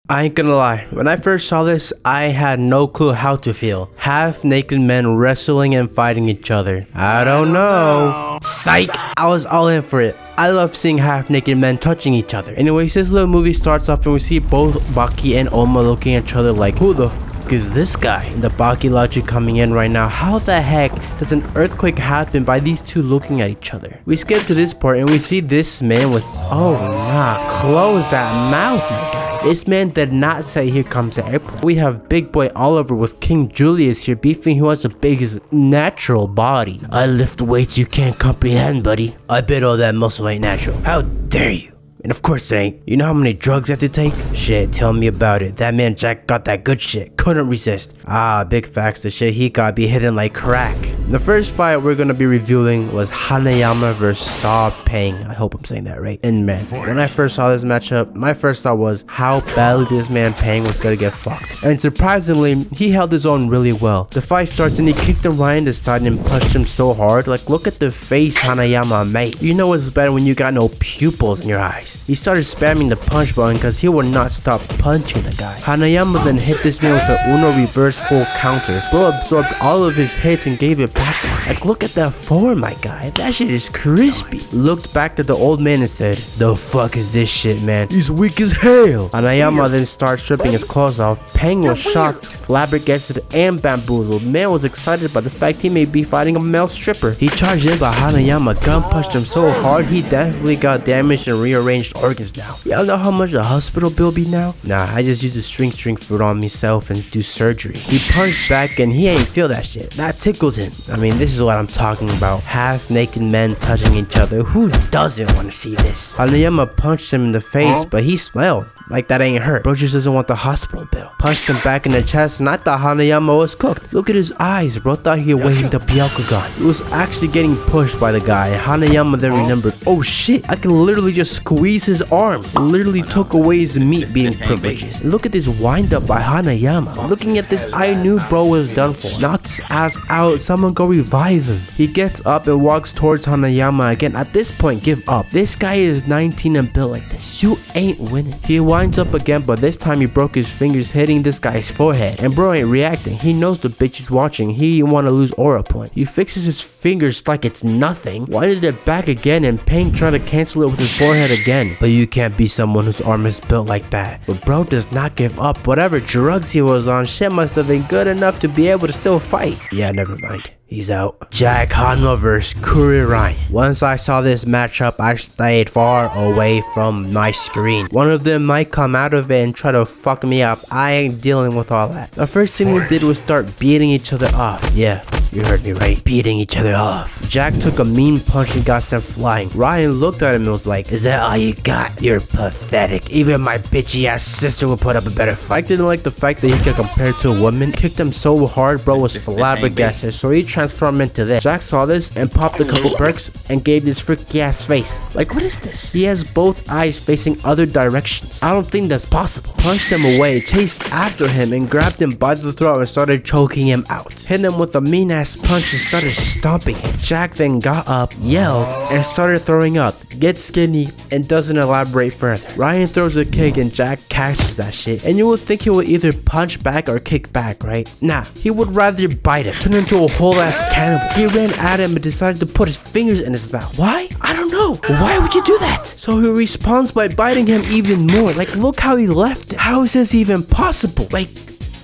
I ain't gonna lie, when I first saw this, I had no clue how to feel. Half-naked men wrestling and fighting each other. I don't know. Psych! I was all in for it. I love seeing half-naked men touching each other. Anyways, this little movie starts off and we see both Baki and Oma looking at each other like, who the f is this guy? The Baki logic coming in right now. How the heck does an earthquake happen by these two looking at each other? We skip to this part and we see this man with, oh nah, close that mouth, my guy. This man did not say here comes the April. We have Big Boy Oliver with King Julius here beefing who has the biggest natural body. I lift weights you can't comprehend, buddy. I bet all that muscle ain't natural. How dare you? And of course it ain't. You know how many drugs I have to take? Shit, tell me about it. That man Jack got that good shit. Couldn't resist. Ah, big facts. The shit he got be hitting like crack. The first fight we're gonna be reviewing was Hanayama vs Saw Pang. I hope I'm saying that right. And man, when I first saw this matchup, my first thought was how badly this man Pang was gonna get fucked. And surprisingly, he held his own really well. The fight starts and he kicked him right in the side and punched him so hard. Like, look at the face Hanayama made. You know it's better when you got no pupils in your eyes. He started spamming the punch button because he would not stop punching the guy. Hanayama then hit this man with the Uno reverse full counter. Bro absorbed all of his hits and gave it back to him. Like, look at that form, my guy. That shit is crispy. Looked back at the old man and said, the fuck is this shit, man? He's weak as hell. Hanayama then started stripping his clothes off. Pang was shocked, flabbergasted, and bamboozled. Man was excited by the fact he may be fighting a male stripper. He charged in, but Hanayama gun punched him so hard he definitely got damaged and rearranged organs now. Y'all know how much the hospital bill be now? Nah, I just use the string fruit on myself and do surgery. He punched back and he ain't feel that shit. That tickled him. I mean, this is what I'm talking about. Half-naked men touching each other. Who doesn't want to see this? Hanayama punched him in the face, but he smelled like that ain't hurt. Bro just doesn't want the hospital bill. Punched him back in the chest and I thought Hanayama was cooked. Look at his eyes, bro. Thought he waved the Byakugan. He was actually getting pushed by the guy. Hanayama then remembered, oh shit, I can literally just squeeze his arm. It literally took away his meat being privileges. Look at this wind up by Hanayama. Looking at this, I knew bro was done for. Knocked his ass out. Someone go revive him. He gets up and walks towards Hanayama again. At this point, give up. This guy is 19 and built like this. You ain't winning. He winds up again, but this time he broke his fingers hitting this guy's forehead. And bro ain't reacting. He knows the bitch is watching. He want to lose aura points. He fixes his fingers like it's nothing. Winded it back again and Pang tried to cancel it with his forehead again. But you can't be someone whose arm is built like that. But bro does not give up. Whatever drugs he was on, shit must have been good enough to be able to still fight. Yeah, never mind. He's out. Jack Hanma vs Kuri Ryan. Once I saw this matchup, I stayed far away from my screen. One of them might come out of it and try to fuck me up. I ain't dealing with all that. The first thing we did was start beating each other off. Yeah, you heard me right. Beating each other off. Jack took a mean punch and got sent flying. Ryan looked at him and was like, is that all you got? You're pathetic. Even my bitchy ass sister would put up a better fight. I didn't like the fact that he got compared to a woman. Kicked him so hard, bro was flabbergasted. So he transformed into this. Jack saw this and popped a couple perks and gave this freaky ass face. Like, what is this? He has both eyes facing other directions. I don't think that's possible. Punched him away, chased after him and grabbed him by the throat and started choking him out. Hit him with a mean ass punch and started stomping him. Jack then got up, yelled, and started throwing up. Gets skinny and doesn't elaborate further. Ryan throws a kick and Jack catches that shit. And you would think he would either punch back or kick back, right? Nah, he would rather bite him. Turn into a whole ass cannibal. He ran at him and decided to put his fingers in his mouth. Why? I don't know. Why would you do that? So he responds by biting him even more. Like, look how he left him. How is this even possible? Like,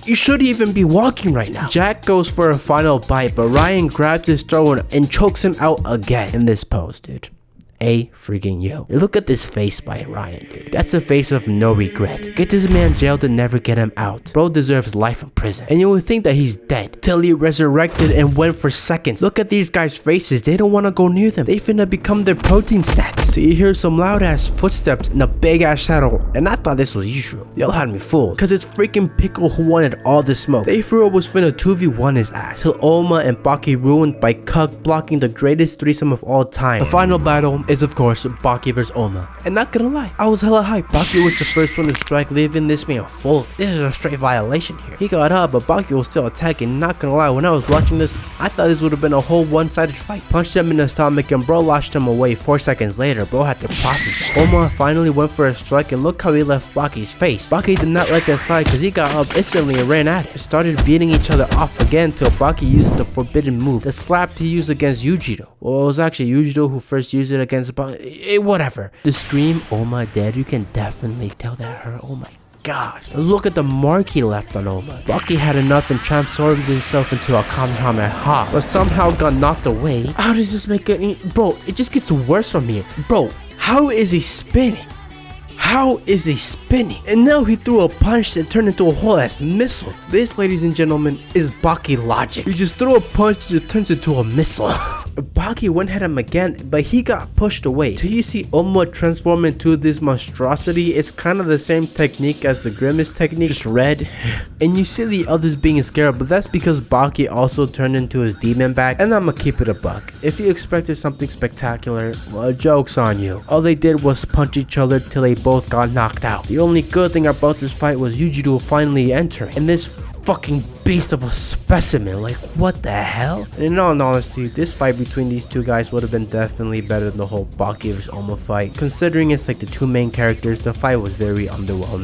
you shouldn't even be walking right now. Jack goes for a final bite, but Ryan grabs his throat and chokes him out again in this pose, dude. A freaking yo. Look at this face by Ryan, dude. That's a face of no regret. Get this man jailed and never get him out. Bro deserves life in prison. And you would think that he's dead till he resurrected and went for seconds. Look at these guys' faces. They don't want to go near them. They finna become their protein stats. So you hear some loud ass footsteps in a big ass shadow. And I thought this was usual. Y'all had me fooled. Cause it's freaking Pickle who wanted all the smoke. They for was finna 2v1 his ass. Till Oma and Baki ruined by Cuck blocking the greatest threesome of all time. The final battle is of course Baki vs Oma. And not gonna lie, I was hella hyped. Baki was the first one to strike, leaving this man full. This is a straight violation here. He got up, but Baki was still attacking. Not gonna lie, when I was watching this, I thought this would have been a whole one-sided fight. Punched him in the stomach and bro lashed him away. 4 seconds later, bro had to process it. Oma finally went for a strike and look how he left Baki's face. Baki did not let that slide because he got up instantly and ran at it. Started beating each other off again till Baki used the forbidden move, the slap he used against Yujiro. Well, it was actually Yujiro who first used it against Baki. Whatever. The scream, Oma dead, you can definitely tell that hurt. Oh my gosh. Let's look at the mark he left on Oma. Baki had enough and transformed himself into a Kamehameha, but somehow got knocked away. How does this make any... Bro, it just gets worse from here. Bro, how is he spinning? How is he spinning? And now he threw a punch that turned into a whole ass missile. This, ladies and gentlemen, is Baki logic. You just throw a punch that turns into a missile. Baki went at him again, but he got pushed away. Till you see Oma transform into this monstrosity. It's kind of the same technique as the Grimace technique, just red. And you see the others being scared, but that's because Baki also turned into his demon back. And I'ma keep it a buck. If you expected something spectacular, well, joke's on you. All they did was punch each other till they both got knocked out. The only good thing about this fight was Yujiro finally entering. And this fucking beast of a specimen, like what the hell? And in all honesty, this fight between these two guys would have been definitely better than the whole Baki vs Oma fight. Considering it's like the two main characters, the fight was very underwhelming.